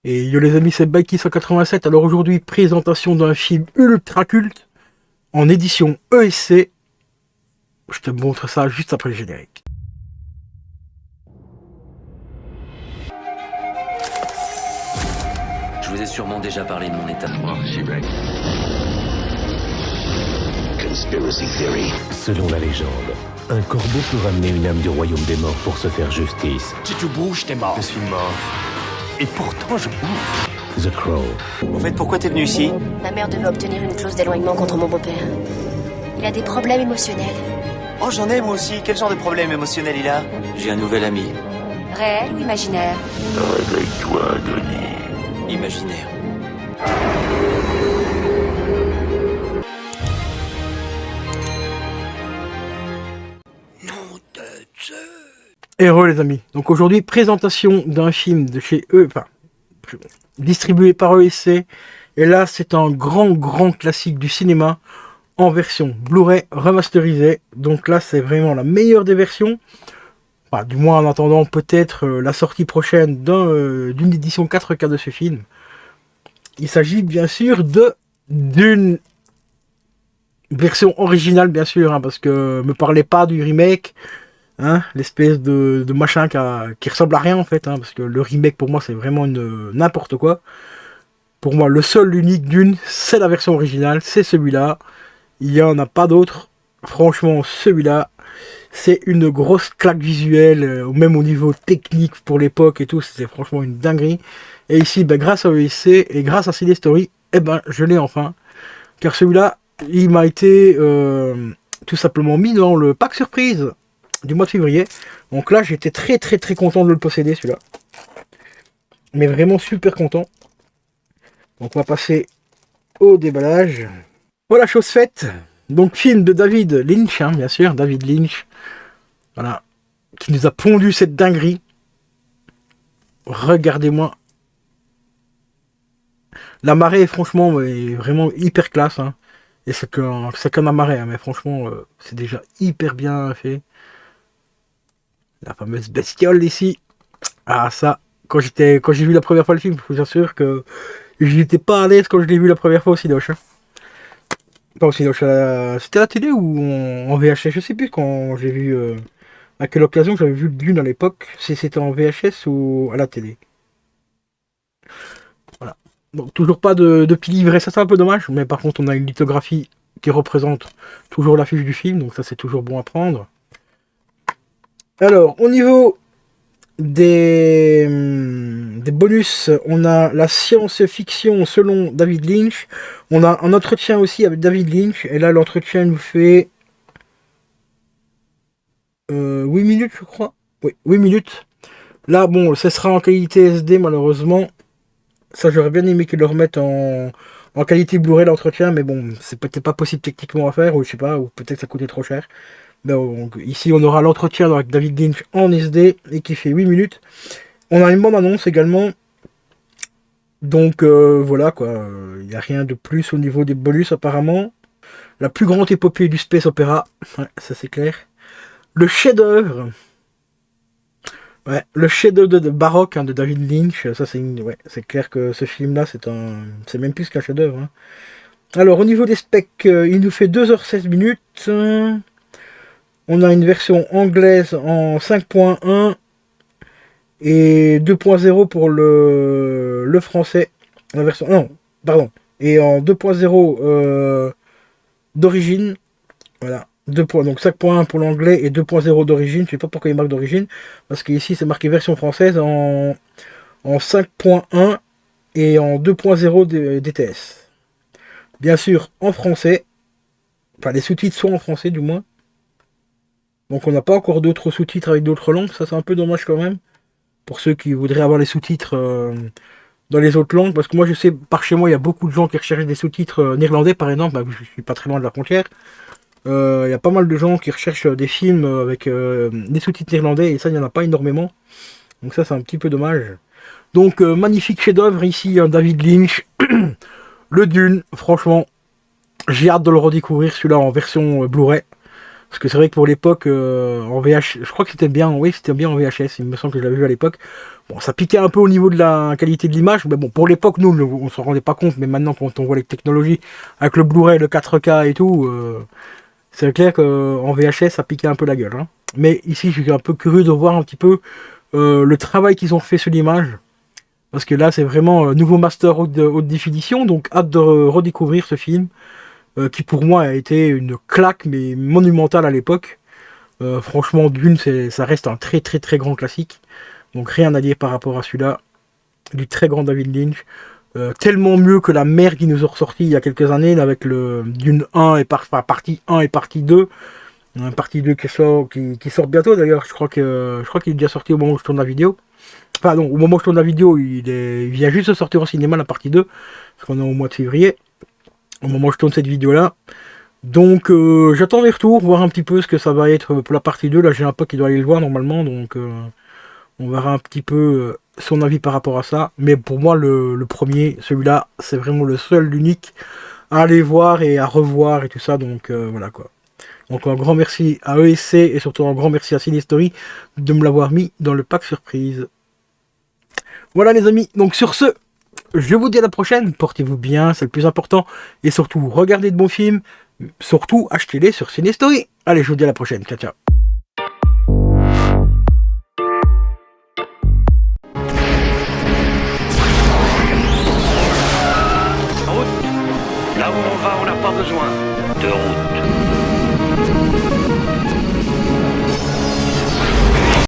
Et yo les amis, c'est Bikey187. Alors aujourd'hui, présentation d'un film ultra culte en édition ESC. Je te montre ça juste après le générique. Je vous ai sûrement déjà parlé de mon état. Conspiracy theory. Selon la légende, un corbeau peut ramener une âme du royaume des morts pour se faire justice. Si tu bouges, t'es mort. Je suis mort. Et pourtant, je bouge. The Crow. Au fait, pourquoi t'es venu ici? Ma mère devait obtenir une clause d'éloignement contre mon beau-père. Il a des problèmes émotionnels. Oh, j'en ai moi aussi. Quel genre de problème émotionnel il a? J'ai un nouvel ami. Réel ou imaginaire? Réveille-toi, Denis. Imaginaire. Héros les amis. Donc aujourd'hui, présentation d'un film de chez eux, enfin, distribué par ESC. Et là, c'est un grand classique du cinéma en version Blu-ray remasterisée. Donc là, c'est vraiment la meilleure des versions. Enfin, du moins en attendant peut-être la sortie prochaine d'une édition 4K de ce film. Il s'agit bien sûr d'une version originale, bien sûr, hein, parce que me parlez pas du remake, hein, l'espèce de machin qui ressemble à rien en fait, hein, parce que le remake pour moi c'est vraiment n'importe quoi. Pour moi, le seul, l'unique Dune, c'est la version originale, c'est celui-là. Il n'y en a pas d'autre. Franchement, celui-là, c'est une grosse claque visuelle, même au niveau technique pour l'époque et tout, c'était franchement une dinguerie. Et ici, ben, grâce à ESC et grâce à CD Story, eh ben, je l'ai enfin. Car celui-là, il m'a été tout simplement mis dans le pack surprise du mois de février. Donc là, j'étais très content de le posséder, celui-là. Mais vraiment super content. Donc on va passer au déballage. Voilà, chose faite. Donc film de David Lynch, hein, bien sûr, David Lynch. Voilà, qui nous a pondu cette dinguerie. Regardez-moi. La marée, franchement, est vraiment hyper classe. Hein. Et c'est qu'un marée, hein, mais franchement, c'est déjà hyper bien fait. La fameuse bestiole ici. Ah ça, quand j'ai vu la première fois le film, je vous assure que je n'étais pas à l'aise quand je l'ai vu la première fois au Cinoche. Hein. Pas au Cinoche, c'était à la télé ou en VHS, je sais plus quand j'ai vu... à quelle occasion j'avais vu le Dune à l'époque, si c'était en VHS ou à la télé. Voilà. Donc toujours pas de petit livret, ça c'est un peu dommage, mais par contre on a une lithographie qui représente toujours l'affiche du film, donc ça c'est toujours bon à prendre. Alors, au niveau des bonus, on a la science-fiction selon David Lynch, on a un entretien aussi avec David Lynch, et là l'entretien nous fait 8 minutes je crois, oui, 8 minutes. Là bon, ce sera en qualité SD malheureusement, ça j'aurais bien aimé qu'ils le remettent en qualité Blu-ray l'entretien, mais bon, c'est peut-être pas possible techniquement à faire, ou je sais pas, ou peut-être ça coûtait trop cher. Donc, ici on aura l'entretien avec David Lynch en SD et qui fait 8 minutes. On a une bande-annonce également. Donc voilà quoi, il n'y a rien de plus au niveau des bonus apparemment. La plus grande épopée du space opéra, ouais, ça c'est clair. Le chef-d'œuvre, ouais, le chef-d'œuvre de baroque hein, de David Lynch, ça ouais, c'est clair que ce film-là c'est même plus qu'un chef-d'œuvre. Hein. Alors au niveau des specs, il nous fait 2h16 minutes. On a une version anglaise en 5.1 et 2.0 pour le français. La version non, pardon. Et en 2.0 d'origine. Voilà. 2 points, donc 5.1 pour l'anglais et 2.0 d'origine. Je sais pas pourquoi il marque d'origine. Parce qu'ici c'est marqué version française en 5.1 et en 2.0 DTS. Bien sûr en français. Enfin les sous-titres sont en français du moins. Donc on n'a pas encore d'autres sous-titres avec d'autres langues, ça c'est un peu dommage quand même. Pour ceux qui voudraient avoir les sous-titres dans les autres langues, parce que moi je sais, par chez moi il y a beaucoup de gens qui recherchent des sous-titres néerlandais par exemple, bah, je suis pas très loin de la frontière. Il y a pas mal de gens qui recherchent des films avec des sous-titres néerlandais, et ça il n'y en a pas énormément. Donc ça c'est un petit peu dommage. Donc magnifique chef-d'œuvre ici, hein, David Lynch. Le Dune, franchement, j'ai hâte de le redécouvrir celui-là en version Blu-ray. Parce que c'est vrai que pour l'époque, en VHS, je crois que c'était bien, oui, c'était bien en VHS, il me semble que je l'avais vu à l'époque. Bon, ça piquait un peu au niveau de la qualité de l'image, mais bon, pour l'époque, nous, on s'en rendait pas compte, mais maintenant, quand on voit les technologies, avec le Blu-ray, le 4K et tout, c'est clair qu'en VHS, ça piquait un peu la gueule. Hein. Mais ici, je suis un peu curieux de voir un petit peu le travail qu'ils ont fait sur l'image. Parce que là, c'est vraiment nouveau master haute définition, donc hâte de redécouvrir ce film. Qui pour moi a été une claque mais monumentale à l'époque. Franchement, Dune, ça reste un très très très grand classique. Donc rien à dire par rapport à celui-là. Du très grand David Lynch. Tellement mieux que la merde qui nous a ressorti il y a quelques années avec le Dune 1 et partie 1 et partie 2. Partie 2 qui sort bientôt d'ailleurs. Je crois qu'il est déjà sorti au moment où je tourne la vidéo. Pardon, au moment où je tourne la vidéo, il vient juste de sortir au cinéma la partie 2. Parce qu'on est au mois de février. Au moment où je tourne cette vidéo là. Donc j'attends les retours, voir un petit peu ce que ça va être pour la partie 2. Là j'ai un pote qui doit aller le voir normalement. Donc on verra un petit peu son avis par rapport à ça. Mais pour moi le premier, celui-là, c'est vraiment le seul, l'unique à aller voir et à revoir et tout ça. Donc voilà quoi. Donc un grand merci à ESC et surtout un grand merci à Cinestory de me l'avoir mis dans le pack surprise. Voilà les amis, donc sur ce, je vous dis à la prochaine, portez-vous bien, c'est le plus important, et surtout, regardez de bons films, surtout, achetez-les sur Cinestory. Allez, je vous dis à la prochaine, ciao ciao. Là où on va, on n'a pas besoin de route.